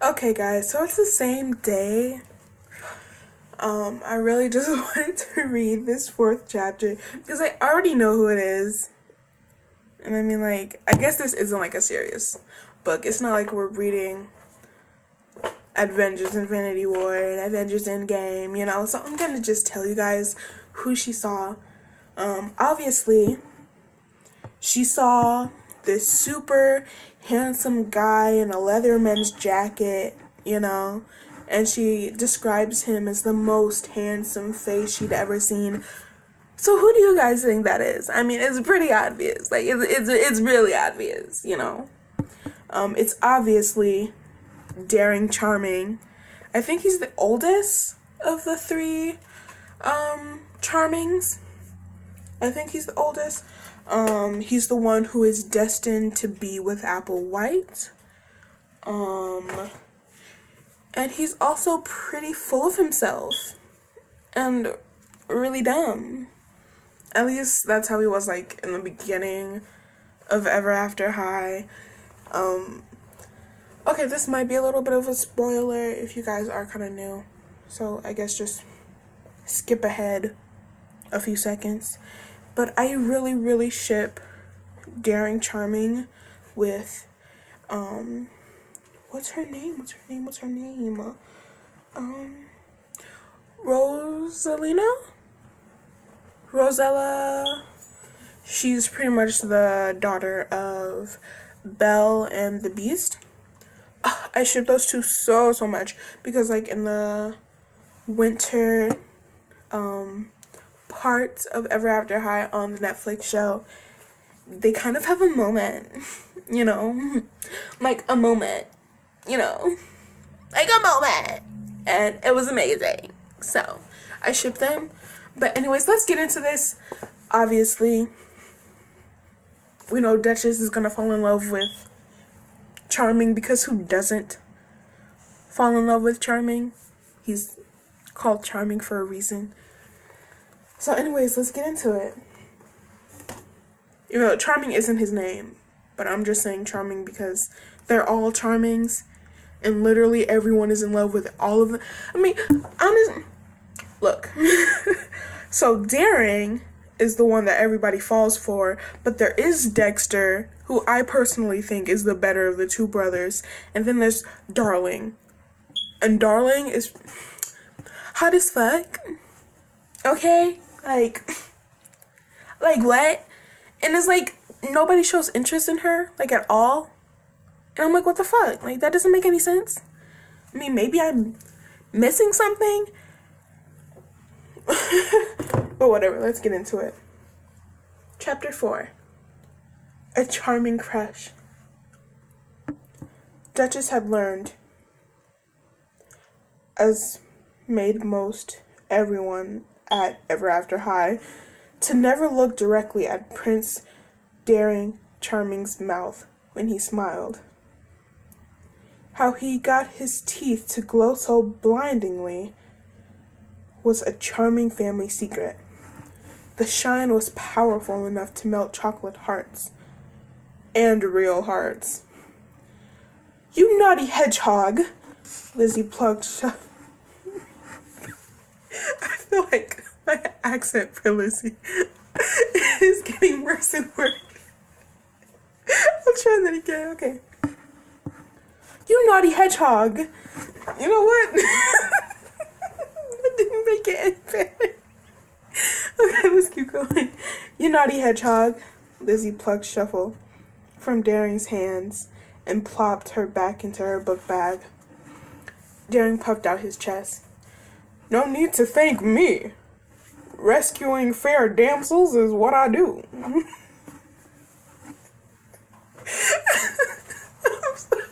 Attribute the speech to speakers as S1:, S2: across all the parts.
S1: Okay, guys, so it's the same day. I really just wanted to read this fourth chapter because I already know who it is. And I mean, like, I guess this isn't like a serious book. It's not like we're reading Avengers Infinity War and Avengers Endgame, you know? So I'm gonna just tell you guys who she saw. Obviously, she saw this super handsome guy in a Leatherman's jacket, you know, and she describes him as the most handsome face she'd ever seen. So who do you guys think that is? I mean, it's pretty obvious. Like, it's really obvious, you know. It's obviously Daring Charming. I think he's the oldest of the three Charmings. I think he's the oldest. He's the one who is destined to be with Applewhite. And he's also pretty full of himself and really dumb. At least that's how he was, like, in the beginning of Ever After High. Okay, this might be a little bit of a spoiler if you guys are kind of new. So I guess just skip ahead a few seconds. But I really, really ship Daring Charming with, what's her name? Rosella. She's pretty much the daughter of Belle and the Beast. I ship those two so much because, like, in the winter parts of Ever After High on the Netflix show, they kind of have a moment, you know, like a moment, you know, like a moment, and it was amazing. So I ship them. But anyways, let's get into this. Obviously, we know Duchess is gonna fall in love with Charming, because who doesn't fall in love with Charming? He's called Charming for a reason. So anyways, let's get into it. You know, Charming isn't his name, but I'm just saying Charming because they're all Charmings, and literally everyone is in love with all of them. I mean, look. So Daring is the one that everybody falls for, but there is Dexter, who I personally think is the better of the two brothers, and then there's Darling. And Darling is hot as fuck. Okay? Like what? And it's like, nobody shows interest in her, like, at all. And I'm like, what the fuck? Like, that doesn't make any sense. I mean, maybe I'm missing something. But whatever, let's get into it. Chapter 4. A Charming Crush. Duchess had learned, as made most everyone at Ever After High, to never look directly at Prince Daring Charming's mouth when he smiled. How he got his teeth to glow so blindingly was a charming family secret. The shine was powerful enough to melt chocolate hearts. And real hearts. You naughty hedgehog! Lizzie plucked I feel like my accent for Lizzie is getting worse and worse. I'll try that again. Okay. You naughty hedgehog! You know what? That didn't make it any better. Okay, let's keep going. You naughty hedgehog! Lizzie plucked Shuffle from Daring's hands and plopped her back into her book bag. Daring puffed out his chest. No need to thank me. Rescuing fair damsels is what I do. I'm sorry.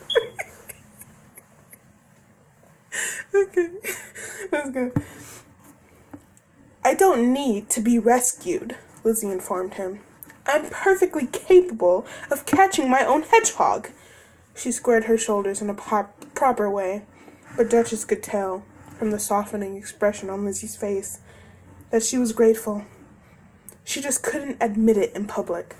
S1: Okay, let's go. I don't need to be rescued, Lizzie informed him. I'm perfectly capable of catching my own hedgehog. She squared her shoulders in a proper way, but Duchess could tell, from the softening expression on Lizzie's face, that she was grateful. She just couldn't admit it in public.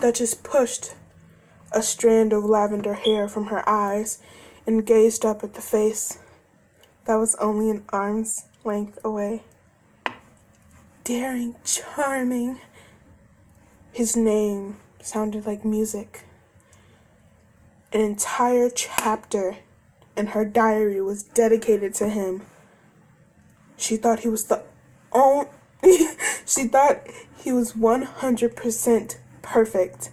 S1: Duchess pushed a strand of lavender hair from her eyes and gazed up at the face that was only an arm's length away. Daring, charming. His name sounded like music. An entire chapter in her diary was dedicated to him. She thought he was she thought he was 100% perfect.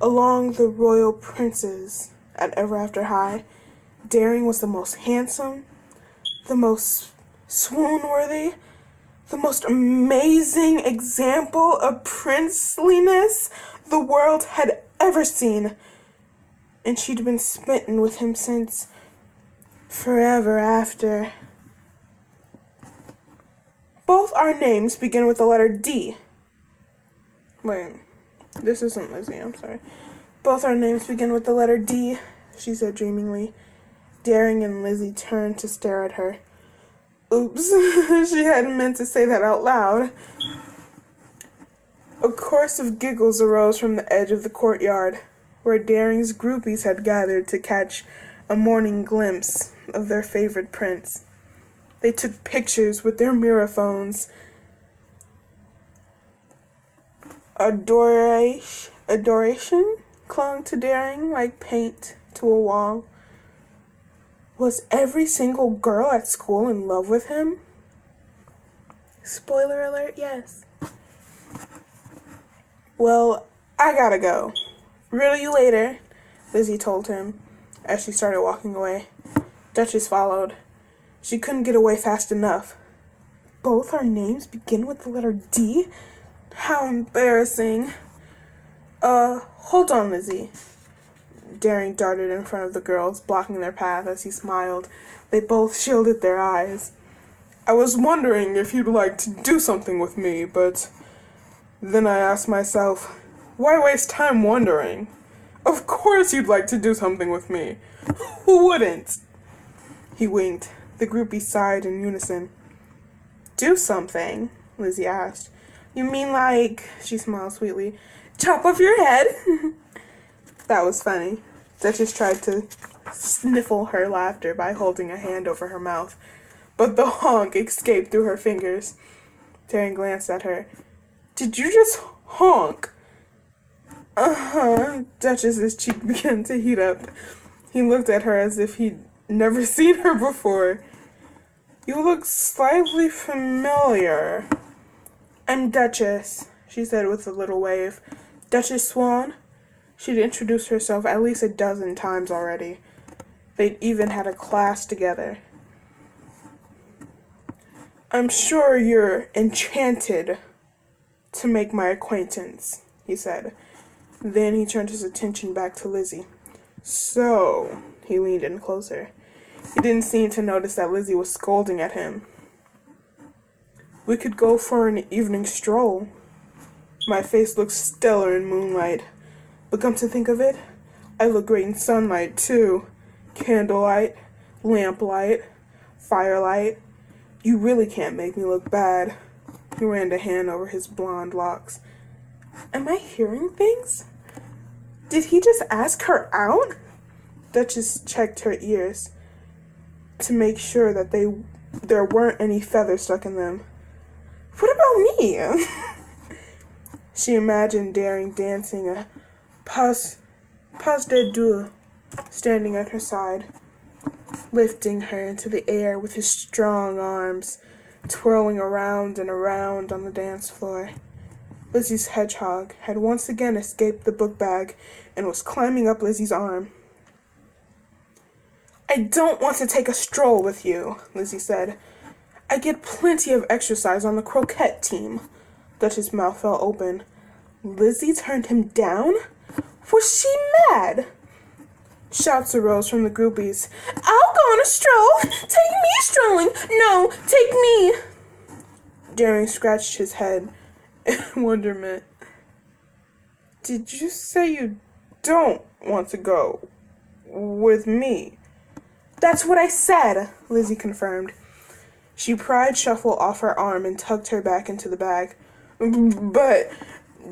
S1: Along the royal princes at Ever After High, Daring was the most handsome, the most swoon-worthy, the most amazing example of princeliness the world had ever seen. And she'd been smitten with him since forever after. Both our names begin with the letter D. Wait, this isn't Lizzie, I'm sorry. Both our names begin with the letter D, she said dreamingly. Daring and Lizzie turned to stare at her. Oops, she hadn't meant to say that out loud. A chorus of giggles arose from the edge of the courtyard, where Daring's groupies had gathered to catch a morning glimpse of their favorite prince. They took pictures with their mirror phones. Adoration clung to Daring like paint to a wall. Was every single girl at school in love with him? Spoiler alert, yes. Well, I gotta go. Riddle you later, Lizzie told him as she started walking away. Duchess followed. She couldn't get away fast enough. Both our names begin with the letter D? How embarrassing. Hold on, Lizzie. Daring darted in front of the girls, blocking their path as he smiled. They both shielded their eyes. I was wondering if you'd like to do something with me, but then I asked myself, why waste time wondering? Of course you'd like to do something with me. Who wouldn't? He winked. The groupie sighed in unison. Do something? Lizzie asked. You mean like, she smiled sweetly, chop off your head? That was funny. Duchess tried to sniffle her laughter by holding a hand over her mouth, but the honk escaped through her fingers. Daring glanced at her. Did you just honk? Uh-huh. Duchess's cheek began to heat up. He looked at her as if he'd never seen her before. You look slightly familiar. I'm Duchess, she said with a little wave. Duchess Swan? She'd introduced herself at least a dozen times already. They'd even had a class together. I'm sure you're enchanted to make my acquaintance, he said. Then he turned his attention back to Lizzie. So, he leaned in closer. He didn't seem to notice that Lizzie was scolding at him. We could go for an evening stroll. My face looks stellar in moonlight. But come to think of it, I look great in sunlight, too. Candlelight, lamplight, firelight. You really can't make me look bad. He ran a hand over his blonde locks. Am I hearing things? Did he just ask her out? Duchess checked her ears to make sure that there weren't any feathers stuck in them. What about me? She imagined Daring dancing a pas de deux, standing at her side, lifting her into the air with his strong arms, twirling around and around on the dance floor. Lizzie's hedgehog had once again escaped the book bag and was climbing up Lizzie's arm. I don't want to take a stroll with you, Lizzie said. I get plenty of exercise on the croquet team. Duchess' mouth fell open. Lizzie turned him down? Was she mad? Shouts arose from the groupies. I'll go on a stroll! Take me strolling! No, take me! Daring scratched his head in wonderment. Did you say you don't want to go with me? That's what I said, Lizzie confirmed. She pried Shuffle off her arm and tucked her back into the bag. But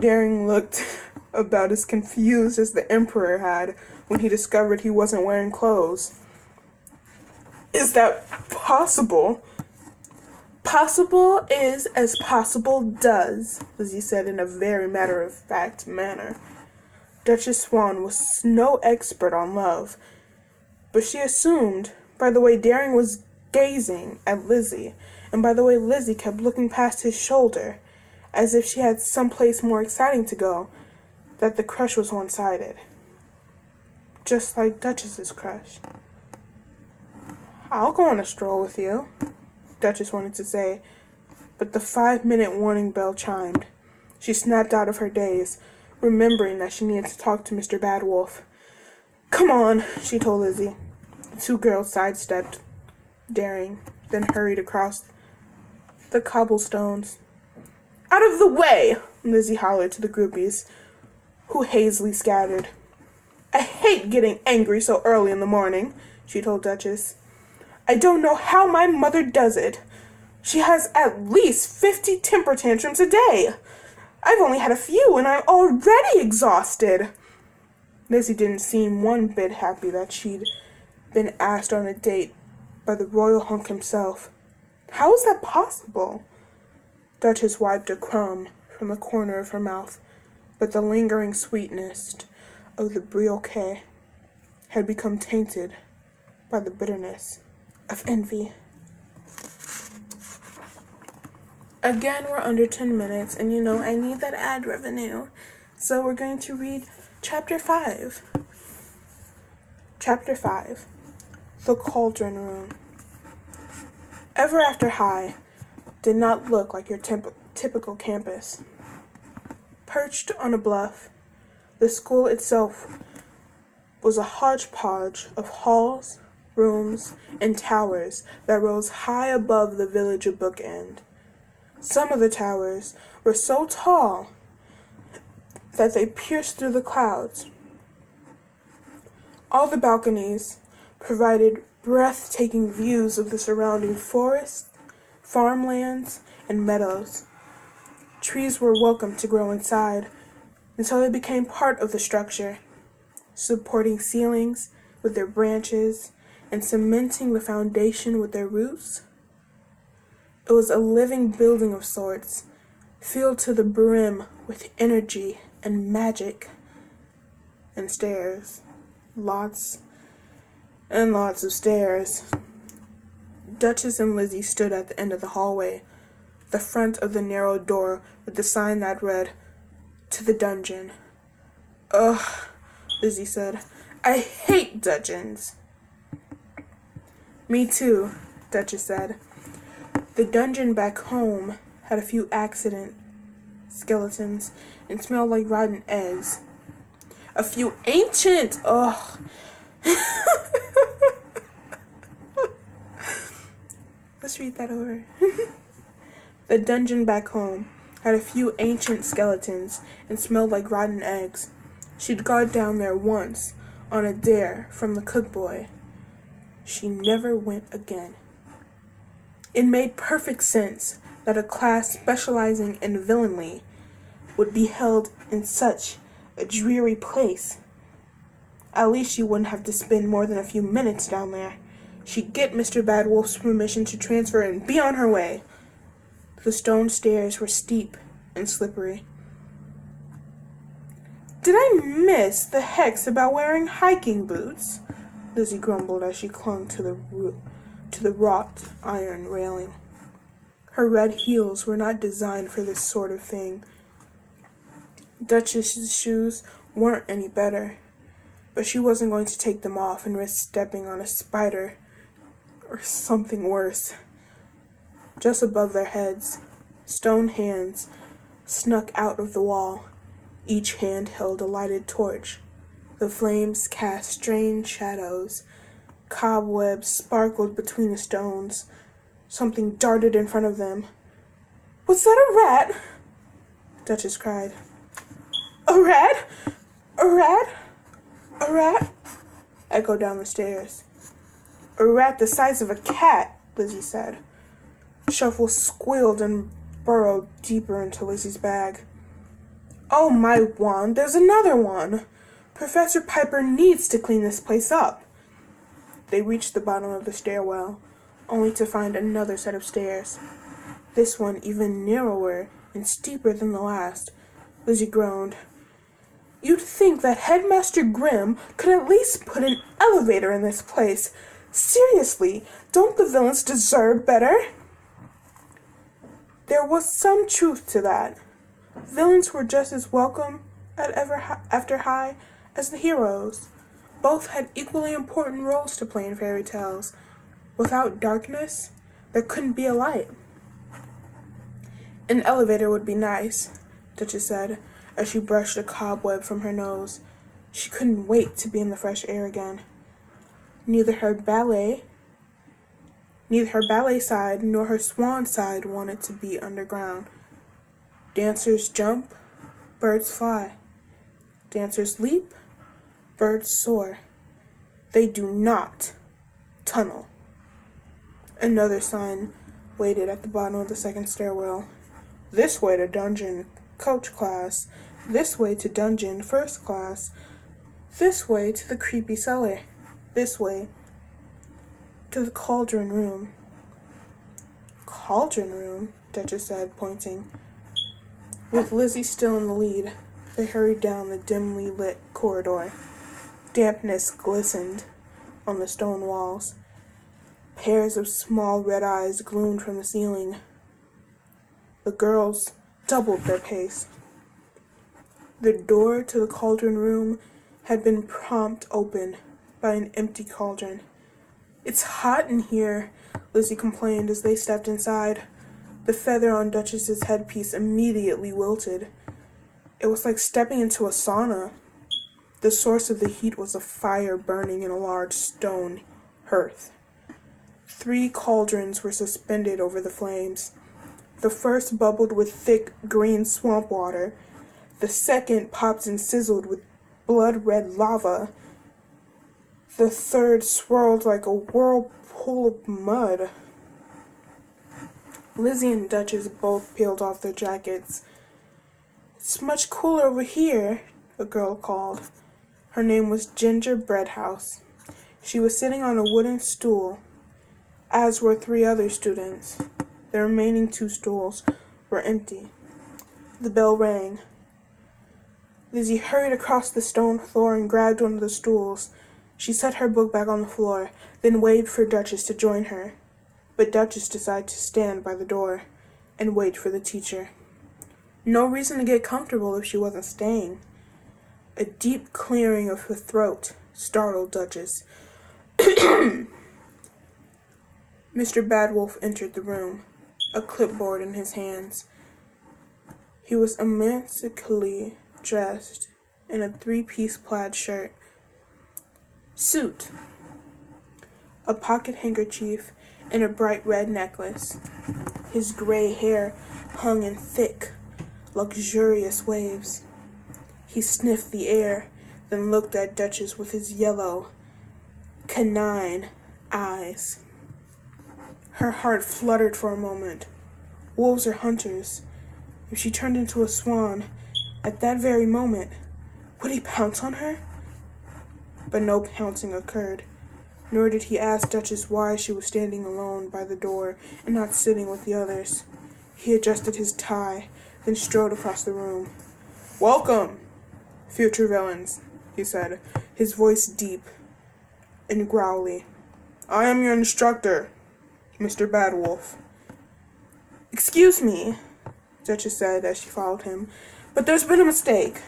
S1: Daring looked about as confused as the Emperor had when he discovered he wasn't wearing clothes. Is that possible? Possible is as possible does, Lizzie said in a very matter-of-fact manner. Duchess Swan was no expert on love, but she assumed, by the way Daring was gazing at Lizzie, and by the way Lizzie kept looking past his shoulder, as if she had someplace more exciting to go, that the crush was one-sided. Just like Duchess's crush. "I'll go on a stroll with you," Duchess wanted to say, but the 5-minute warning bell chimed. She snapped out of her daze, remembering that she needed to talk to Mr. Badwolf. "Come on," she told Lizzie. The two girls sidestepped Daring, then hurried across the cobblestones. "Out of the way!" Lizzie hollered to the groupies, who hazily scattered. "I hate getting angry so early in the morning," she told Duchess. "I don't know how my mother does it. She has at least 50 temper tantrums a day. I've only had a few and I'm already exhausted." Lizzie didn't seem one bit happy that she'd been asked on a date by the royal hunk himself. How was that possible? Duchess wiped a crumb from the corner of her mouth, but the lingering sweetness of the brioche had become tainted by the bitterness of envy. Again, we're under 10 minutes, and I need that ad revenue. So we're going to read Chapter 5. Chapter 5. The Cauldron Room. Ever After High did not look like your typical campus. Perched on a bluff, the school itself was a hodgepodge of halls, rooms, and towers that rose high above the village of Bookend. Some of the towers were so tall that they pierced through the clouds. All the balconies provided breathtaking views of the surrounding forests, farmlands, and meadows. Trees were welcome to grow inside until they became part of the structure, supporting ceilings with their branches and cementing the foundation with their roots. It was a living building of sorts, filled to the brim with energy and magic. And stairs. Lots and lots of stairs. Duchess and Lizzie stood at the end of the hallway, the front of the narrow door with the sign that read, "To the dungeon." "Ugh," Lizzie said. "I hate dungeons." "Me too," Duchess said. The dungeon back home had a few accident skeletons and smelled like rotten eggs. A few ancient, Let's read that over. The dungeon back home had a few ancient skeletons and smelled like rotten eggs. She'd gone down there once on a dare from the cookboy. She never went again. It made perfect sense that a class specializing in villainy would be held in such a dreary place. At least she wouldn't have to spend more than a few minutes down there. She'd get Mr. Badwolf's permission to transfer and be on her way. The stone stairs were steep and slippery. "Did I miss the hex about wearing hiking boots?" Lizzie grumbled as she clung to the wrought iron railing. Her red heels were not designed for this sort of thing. Duchess's shoes weren't any better, but she wasn't going to take them off and risk stepping on a spider or something worse. Just above their heads, stone hands snuck out of the wall. Each hand held a lighted torch. The flames cast strange shadows. Cobwebs sparkled between the stones. Something darted in front of them. "Was that a rat?" Duchess cried. "A rat? A rat? A rat?" echoed down the stairs. "A rat the size of a cat," Lizzie said. Shuffle squealed and burrowed deeper into Lizzie's bag. Oh my wand, there's another one! Professor Piper needs to clean this place up. They reached the bottom of the stairwell, only to find another set of stairs. This one even narrower and steeper than the last. Lizzie groaned. You'd think that Headmaster Grimm could at least put an elevator in this place. Seriously, don't the villains deserve better? There was some truth to that. Villains were just as welcome at After High as the heroes. Both had equally important roles to play in fairy tales. Without darkness, there couldn't be a light. An elevator would be nice, Duchess said, as she brushed a cobweb from her nose. She couldn't wait to be in the fresh air again. Neither her ballet side nor her swan side wanted to be underground. Dancers jump, birds fly. Dancers leap, birds soar. They do not tunnel. Another sign waited at the bottom of the second stairwell. This way to dungeon coach class. This way to dungeon first class. This way to the creepy cellar. This way to the cauldron room. Cauldron room, Duchess said, pointing. With Lizzie still in the lead, they hurried down the dimly lit corridor. Dampness glistened on the stone walls. Pairs of small red eyes gloomed from the ceiling. The girls doubled their pace. The door to the cauldron room had been propped open by an empty cauldron. It's hot in here, Lizzie complained as they stepped inside. The feather on Duchess's headpiece immediately wilted. It was like stepping into a sauna. The source of the heat was a fire burning in a large stone hearth. 3 cauldrons were suspended over the flames. The first bubbled with thick green swamp water. The second popped and sizzled with blood-red lava. The third swirled like a whirlpool of mud. Lizzie and Duchess both peeled off their jackets. It's much cooler over here, a girl called. Her name was Ginger Breadhouse. She was sitting on a wooden stool, as were 3 other students. The remaining 2 stools were empty. The bell rang. Lizzie hurried across the stone floor and grabbed one of the stools. She set her book back on the floor, then waved for Duchess to join her. But Duchess decided to stand by the door and wait for the teacher. No reason to get comfortable if she wasn't staying. A deep clearing of her throat startled Duchess. Mr. Badwolf entered the room, a clipboard in his hands. He was immaculately dressed in a 3-piece plaid shirt, suit, a pocket handkerchief, and a bright red necklace. His gray hair hung in thick, luxurious waves. He sniffed the air, then looked at Duchess with his yellow, canine eyes. Her heart fluttered for a moment. Wolves are hunters. If she turned into a swan, at that very moment, would he pounce on her? But no pouncing occurred, nor did he ask Duchess why she was standing alone by the door and not sitting with the others. He adjusted his tie, then strode across the room. "Welcome, future villains," he said, his voice deep and growly. "I am your instructor, Mr. Badwolf." "Excuse me," Duchess said as she followed him, "but there's been a mistake."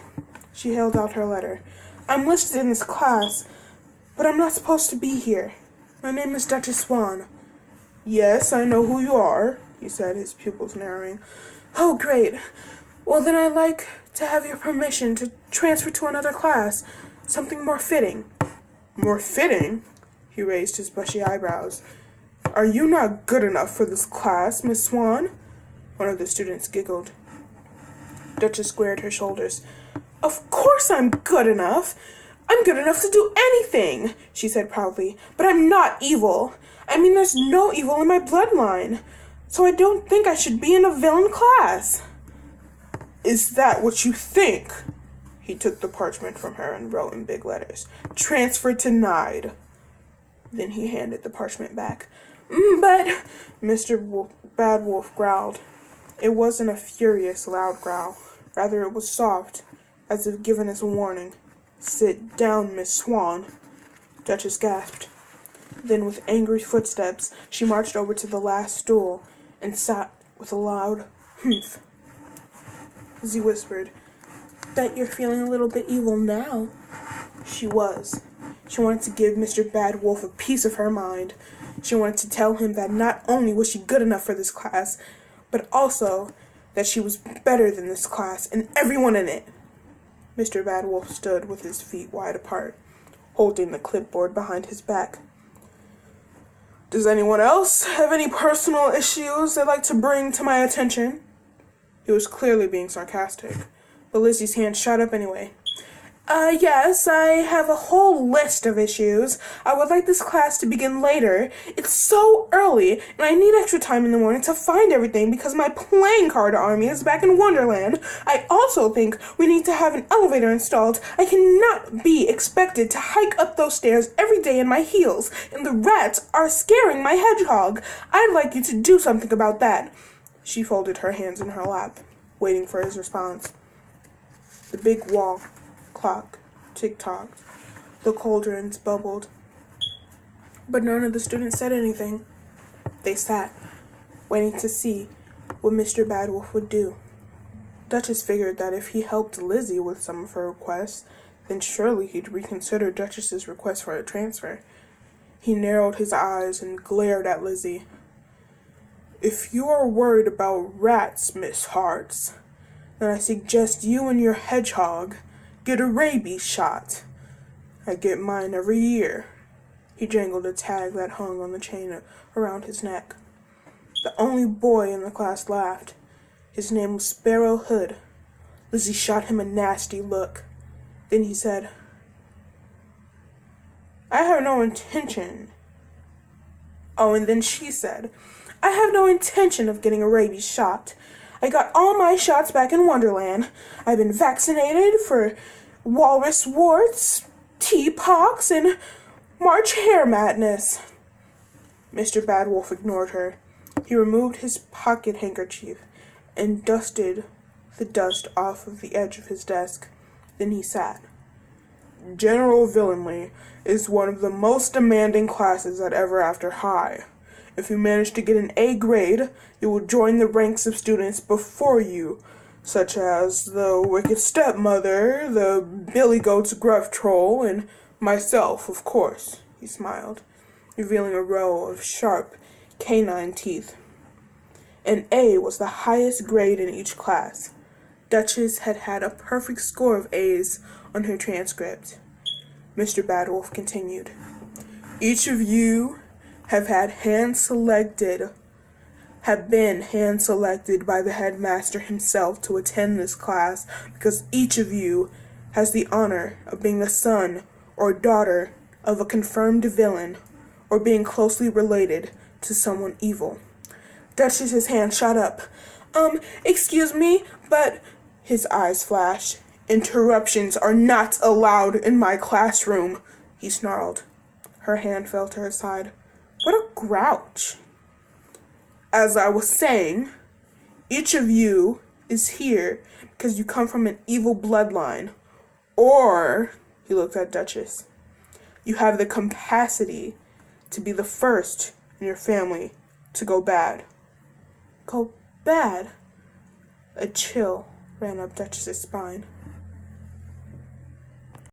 S1: She held out her letter. "I'm listed in this class, but I'm not supposed to be here. My name is Duchess Swan." "Yes, I know who you are," he said, his pupils narrowing. "Oh, great. Well, then I'd like to have your permission to transfer to another class, something more fitting." "More fitting?" He raised his bushy eyebrows. "Are you not good enough for this class, Miss Swan?" One of the students giggled. Duchess squared her shoulders. "Of course I'm good enough. I'm good enough to do anything," she said proudly. "But I'm not evil. I mean, there's no evil in my bloodline. So I don't think I should be in a villain class." Is that what you think? He took the parchment from her and wrote in big letters, "Transfer denied." Then he handed the parchment back. But Mr. Badwolf growled. It wasn't a furious, loud growl. Rather, it was soft, as if given as a warning. "Sit down, Miss Swan." Duchess gasped. Then, with angry footsteps, she marched over to the last stool and sat with a loud humph. Lizzie whispered, "Bet you're feeling a little bit evil now." She was. She wanted to give Mr. Badwolf a piece of her mind. She wanted to tell him that not only was she good enough for this class, but also that she was better than this class and everyone in it. Mr. Badwolf stood with his feet wide apart, holding the clipboard behind his back. "Does anyone else have any personal issues they'd like to bring to my attention?" He was clearly being sarcastic, but Lizzie's hand shot up anyway. Yes, I have a whole list of issues. I would like this class to begin later. It's so early, and I need extra time in the morning to find everything because my playing card army is back in Wonderland. I also think we need to have an elevator installed. I cannot be expected to hike up those stairs every day in my heels, and the rats are scaring my hedgehog. I'd like you to do something about that." She folded her hands in her lap, waiting for his response. The big wall clock tick-tocked. The cauldrons bubbled. But none of the students said anything. They sat, waiting to see what Mr. Badwolf would do. Duchess figured that if he helped Lizzie with some of her requests, then surely he'd reconsider Duchess's request for a transfer. He narrowed his eyes and glared at Lizzie. "If you are worried about rats, Miss Harts, then I suggest you and your hedgehog get a rabies shot. I get mine every year." He jangled a tag that hung on the chain around his neck. The only boy in the class laughed. His name was Sparrow Hood. Lizzie shot him a nasty look. Then he said, "I have no intention." Oh, and then she said, "I have no intention of getting a rabies shot. I got all my shots back in Wonderland. I've been vaccinated for walrus warts, tea-pox, and March hare madness." Mr. Badwolf ignored her. He removed his pocket handkerchief and dusted the dust off of the edge of his desk. Then he sat. "General Villainy is one of the most demanding classes at Ever After High. If you manage to get an A grade, you will join the ranks of students before you, such as the Wicked Stepmother, the Billy Goat's Gruff Troll, and myself, of course," he smiled, revealing a row of sharp canine teeth. An A was the highest grade in each class. Duchess had had a perfect score of A's on her transcript. Mr. Badwolf continued, "Each of you have been hand-selected by the headmaster himself to attend this class because each of you has the honor of being the son or daughter of a confirmed villain or being closely related to someone evil." Duchess's hand shot up. Excuse me, but..." His eyes flashed. "Interruptions are not allowed in my classroom," he snarled. Her hand fell to her side. What a grouch. "As I was saying, each of you is here because you come from an evil bloodline, or," he looked at Duchess, "you have the capacity to be the first in your family to go bad." Go bad? A chill ran up Duchess's spine.